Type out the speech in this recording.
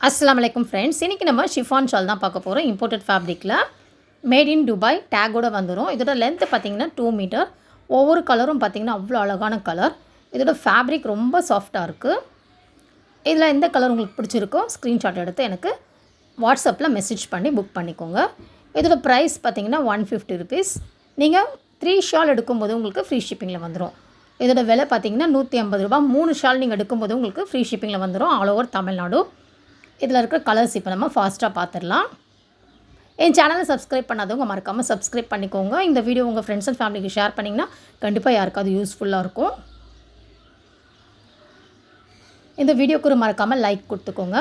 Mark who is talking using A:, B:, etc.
A: அஸ்ஸலாமு ஃப்ரெண்ட்ஸ், இன்றைக்கி நம்ம ஷிஃபான் ஷால் தான் பார்க்க போகிறோம். இம்போர்ட்டட் ஃபேப்ரிக்கில் மேட் இன் துபாய் டேக்கோட வந்துடும். இதோட லென்த்து பார்த்திங்கன்னா 2 மீட்டர். ஒவ்வொரு கலரும் பார்த்திங்கன்னா அவ்வளோ அழகான கலர். இதோட ஃபேப்ரிக் ரொம்ப சாஃப்டாக இருக்குது. இதில் எந்த கலர் உங்களுக்கு பிடிச்சிருக்கோ ஸ்க்ரீன்ஷாட் எடுத்து எனக்கு வாட்ஸ்அப்பில் மெசேஜ் பண்ணி புக் பண்ணிக்கோங்க. இதோட ப்ரைஸ் பார்த்திங்கன்னா 150 ருபீஸ். நீங்கள் 3 ஷால் எடுக்கும்போது உங்களுக்கு ஃப்ரீ ஷிப்பிங்கில் வந்துடும். இதோட விலை பார்த்திங்கன்னா 150 ரூபா. 3 ஷால் நீங்கள் எடுக்கும்போது உங்களுக்கு ஃப்ரீ ஷிப்பிங்கில் வந்துடும் ஆல் ஓவர் தமிழ்நாடு. இதில் இருக்கிற கலர்ஸ் இப்போ நம்ம ஃபாஸ்ட்டாக பார்த்துடலாம். என் சேனலை சப்ஸ்கிரைப் பண்ணாதவங்க மறக்காமல் சப்ஸ்கிரைப் பண்ணிக்கோங்க. இந்த வீடியோ உங்கள் ஃப்ரெண்ட்ஸ் அண்ட் ஃபேமிலிக்கு ஷேர் பண்ணிங்கன்னா கண்டிப்பாக யாருக்காவது யூஸ்ஃபுல்லாக இருக்கும். இந்த வீடியோக்கு ஒரு மறக்காமல் லைக் கொடுத்துக்கோங்க.